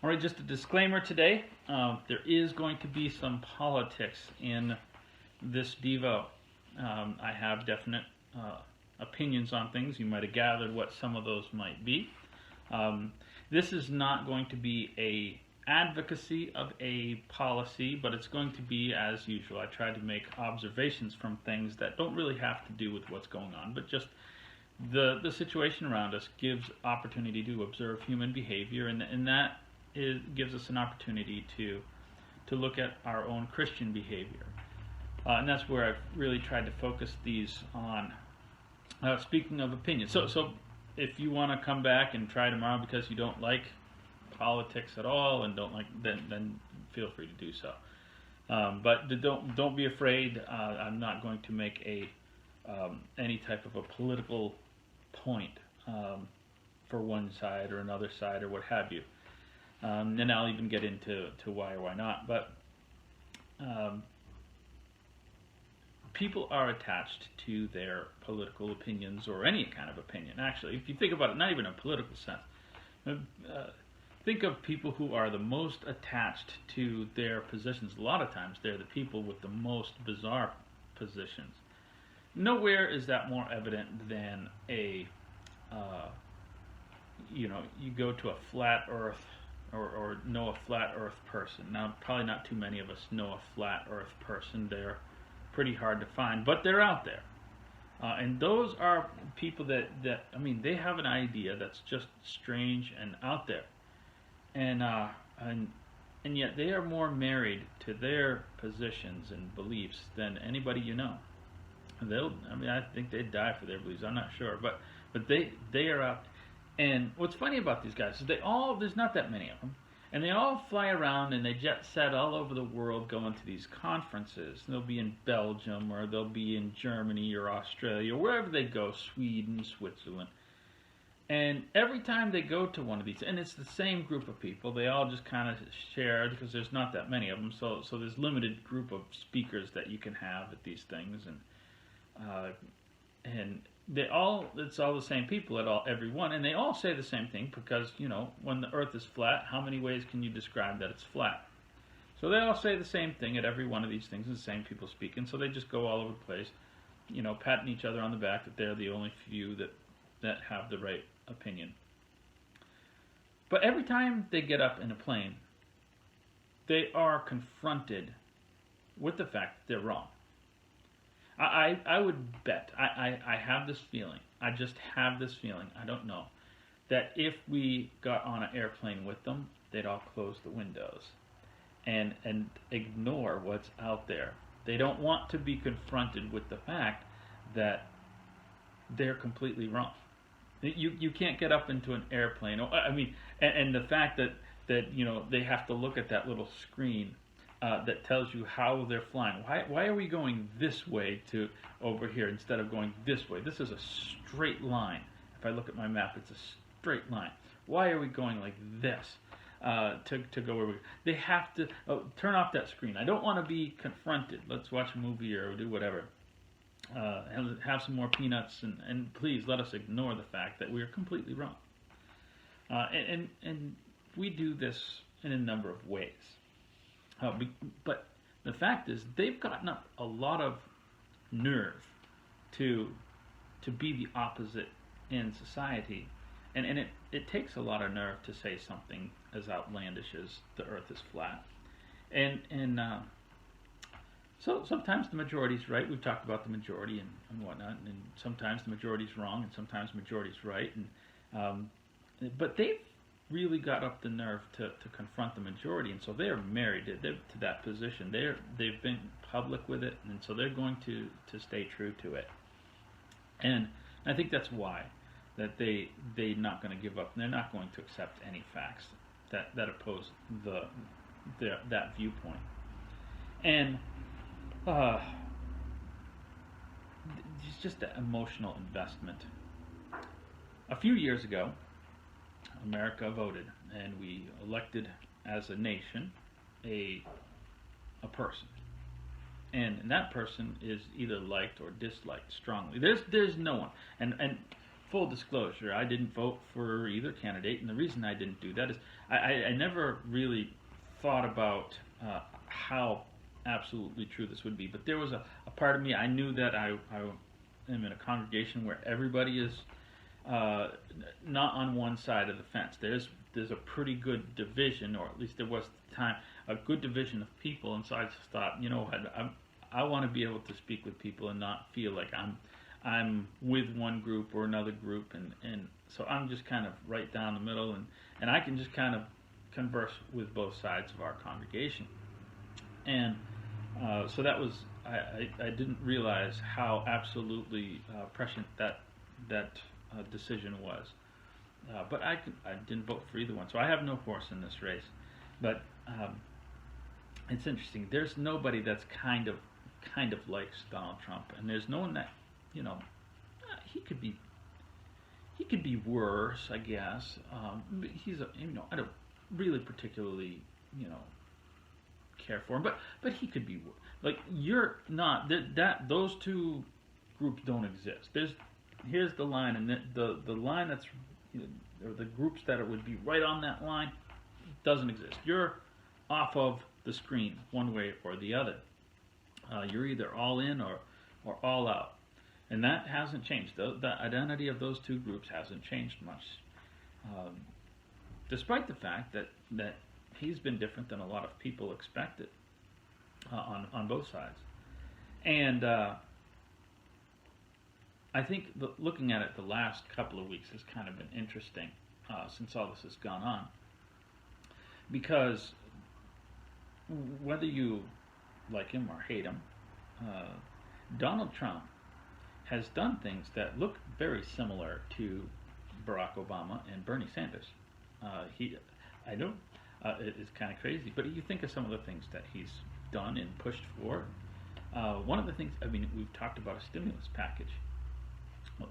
All right, just a disclaimer today. There is going to be some politics in this Devo. I have definite opinions on things. You might have gathered what some of those might be. This is not going to be a advocacy of a policy, but it's going to be as usual. I tried to make observations from things that don't really have to do with what's going on, but just the situation around us gives opportunity to observe human behavior, and that gives us an opportunity to look at our own Christian behavior. And that's where I've really tried to focus these on. Speaking of opinion, so if you want to come back and try tomorrow because you don't like politics at all and don't like, then feel free to do so. But don't be afraid. I'm not going to make any type of a political point for one side or another side or what have you. And I'll even get into why or why not. But people are attached to their political opinions, or any kind of opinion, actually. If you think about it, not even in a political sense. Think of people who are the most attached to their positions. A lot of times they're the people with the most bizarre positions. Nowhere is that more evident than you go to a flat earth or know a flat earth person. Now, probably not too many of us know a flat earth person. They're pretty hard to find, but they're out there. And those are people that they have an idea that's just strange and out there. And yet they are more married to their positions and beliefs than anybody you know. I think they'd die for their beliefs. I'm not sure, but they are out. And what's funny about these guys is there's not that many of them, and they all fly around and they jet set all over the world going to these conferences. They'll be in Belgium, or they'll be in Germany or Australia, wherever they go, Sweden, Switzerland. And every time they go to one of these, and it's the same group of people, they all just kind of share, because there's not that many of them, so there's limited group of speakers that you can have at these things, and it's all the same people at every one, and they all say the same thing, because when the earth is flat, how many ways can you describe that it's flat? So they all say the same thing at every one of these things, and the same people speaking, so they just go all over the place, patting each other on the back that they're the only few that have the right opinion. But every time they get up in a plane, they are confronted with the fact that they're wrong. I would bet, I have this feeling, I just have this feeling, I don't know, that if we got on an airplane with them, they'd all close the windows and ignore what's out there. They don't want to be confronted with the fact that they're completely wrong. You can't get up into an airplane, and the fact that they have to look at that little screen that tells you how they're flying. Why are we going this way to over here instead of going this way? This is a straight line. If I look at my map, it's a straight line. Why are we going like this to go where we? They have to turn off that screen. I don't want to be confronted. Let's watch a movie or do whatever. Have some more peanuts, and please let us ignore the fact that we are completely wrong. And we do this in a number of ways. But the fact is, they've gotten up a lot of nerve to be the opposite in society, and it takes a lot of nerve to say something as outlandish as the earth is flat. So sometimes the majority's right. We've talked about the majority and whatnot, and sometimes the majority's wrong, and sometimes the majority's right. But they've really got up the nerve to confront the majority, and so they're married to that position. They've been public with it, and so they're going to stay true to it. And I think that's why that they're not going to give up, and they're not going to accept any facts that oppose that viewpoint. And it's just an emotional investment. A few years ago, America voted, and we elected as a nation a person, and that person is either liked or disliked strongly. There's no one, and full disclosure, I didn't vote for either candidate, and the reason I didn't do that is I never really thought about how absolutely true this would be. But there was a part of me, I knew that I am in a congregation where everybody is not on one side of the fence. There's a pretty good division, or at least there was at the time, a good division of people, and so I just thought, you know what, I want to be able to speak with people and not feel like I'm with one group or another group, and so I'm just kind of right down the middle, and I can just kind of converse with both sides of our congregation. And so that was, I didn't realize how absolutely prescient that decision was. But I didn't vote for either one, so I have no horse in this race. But it's interesting. There's nobody that's kind of likes Donald Trump, and there's no one that, you know, he could be worse, I guess. He's I don't really particularly, care for him, but he could be worse. Like, you're not that those two groups don't exist. Here's the line, and the line that's, or the groups that it would be right on that line doesn't exist. You're off of the screen one way or the other. You're either all in or all out, and that hasn't changed. The identity of those two groups hasn't changed much, despite the fact that he's been different than a lot of people expected on both sides. And I think looking at it the last couple of weeks has kind of been interesting since all this has gone on, because whether you like him or hate him, Donald Trump has done things that look very similar to Barack Obama and Bernie Sanders. I know it's kind of crazy, but you think of some of the things that he's done and pushed for. One of the things, we've talked about a stimulus package. Well,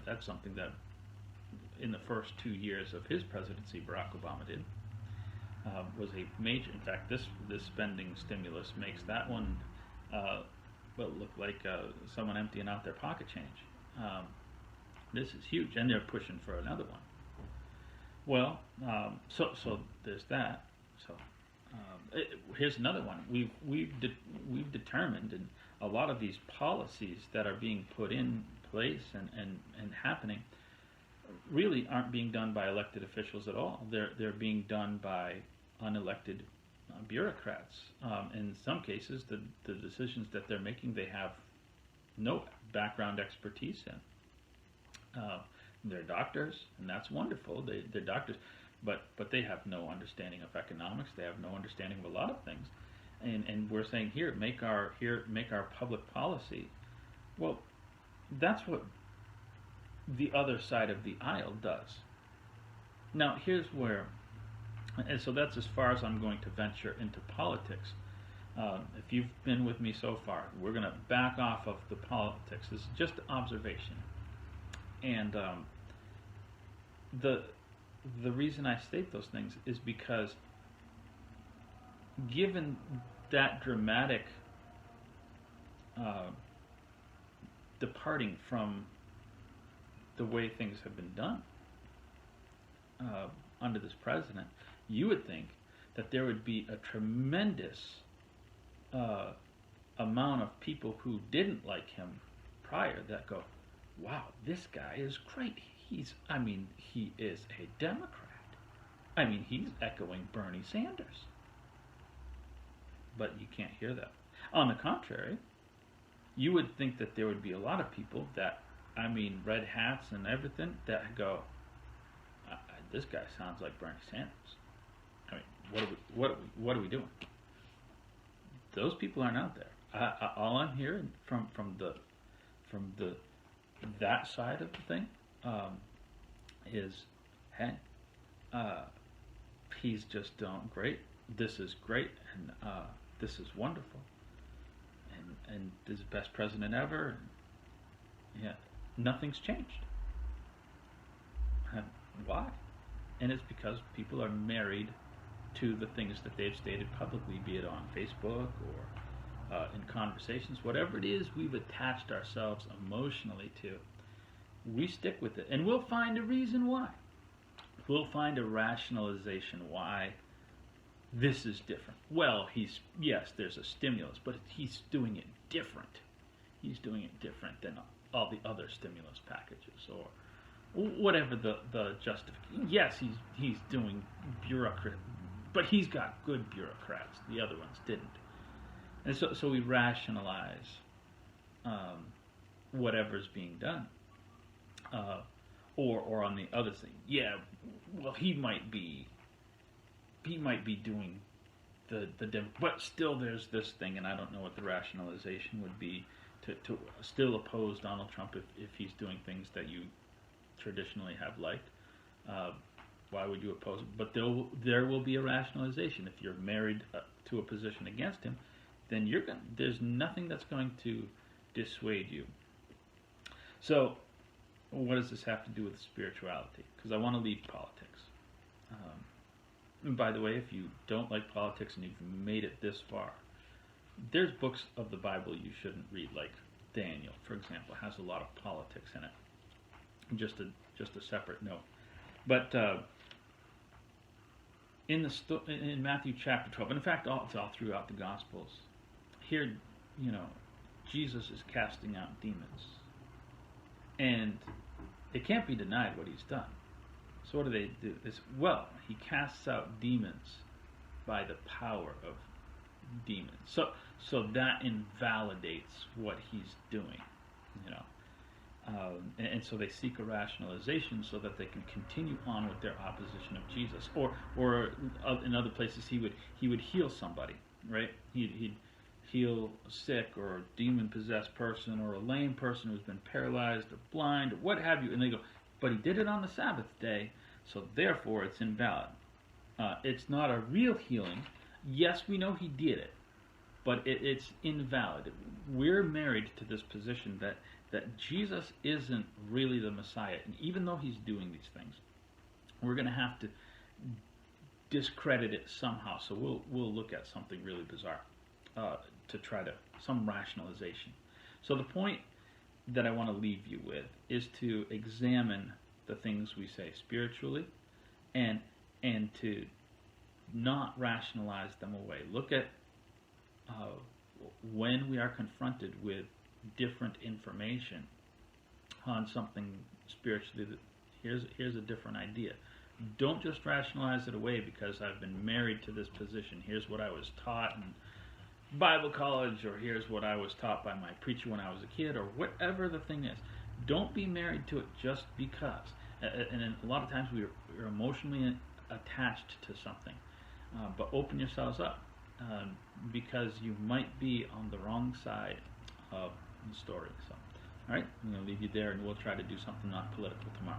that's something that in the first 2 years of his presidency, Barack Obama did. Was a major. In fact, this spending stimulus makes that one look like someone emptying out their pocket change. This is huge, and they're pushing for another one. Well, so there's that. So here's another one. We've determined, and a lot of these policies that are being put in place and happening really aren't being done by elected officials at all. They're being done by unelected bureaucrats. In some cases, the decisions that they're making, they have no background expertise in. They're doctors, and that's wonderful. They're doctors, but they have no understanding of economics. They have no understanding of a lot of things. And we're saying, make our public policy. Well, that's what the other side of the aisle does. Now, here's where, and so that's as far as I'm going to venture into politics. If you've been with me so far, we're going to back off of the politics. This is just observation. And the reason I state those things is because, given that dramatic departing from the way things have been done under this president, you would think that there would be a tremendous amount of people who didn't like him prior that go, wow, this guy is great. He is a Democrat. He's echoing Bernie Sanders. But you can't hear that. On the contrary, you would think that there would be a lot of people that, red hats and everything, that go, this guy sounds like Bernie Sanders. What are we doing? Those people aren't out there. All I'm hearing from that side of the thing is, hey, he's just done great. This is great, and this is wonderful, and this is the best president ever. And, yeah, nothing's changed. And why? And it's because people are married to the things that they've stated publicly, be it on Facebook or in conversations, whatever it is we've attached ourselves emotionally to. we stick with it, and we'll find a reason why. We'll find a rationalization why this is different. Well, yes, there's a stimulus, but he's doing it different. He's doing it different than all the other stimulus packages, or whatever the justification. Yes, he's doing bureaucrat, but he's got good bureaucrats. The other ones didn't, and so we rationalize whatever's being done, or on the other thing. Yeah, well, he might be doing but still there's this thing, and I don't know what the rationalization would be to still oppose Donald Trump if he's doing things that you traditionally have liked. Why would you oppose him? But there will be a rationalization. If you're married to a position against him, then there's nothing that's going to dissuade you. So, what does this have to do with spirituality? Because I want to leave politics. And by the way, if you don't like politics and you've made it this far, there's books of the Bible you shouldn't read, like Daniel, for example, has a lot of politics in it. Just a separate note. But in Matthew chapter 12, and in fact, it's all throughout the Gospels. Here, Jesus is casting out demons, and it can't be denied what he's done. So what do? He casts out demons by the power of demons. So that invalidates what he's doing, and so they seek a rationalization so that they can continue on with their opposition of Jesus. Or in other places he would heal somebody, right? He'd heal a sick or a demon-possessed person or a lame person who's been paralyzed or blind or what have you, and they go, but he did it on the Sabbath day, so therefore it's invalid. It's not a real healing. Yes, we know he did it, but it's invalid. We're married to this position that Jesus isn't really the Messiah, and even though he's doing these things, we're going to have to discredit it somehow. So we'll look at something really bizarre to try to some rationalization. So the point that I want to leave you with is to examine the things we say spiritually, and to not rationalize them away. Look at when we are confronted with different information on something spiritually, that here's a different idea. Don't just rationalize it away because I've been married to this position. Here's what I was taught in Bible college, or here's what I was taught by my preacher when I was a kid, or whatever the thing is. Don't be married to it just because. And a lot of times we're emotionally attached to something. But open yourselves up, because you might be on the wrong side of the story. So, all right, I'm going to leave you there, and we'll try to do something not political tomorrow.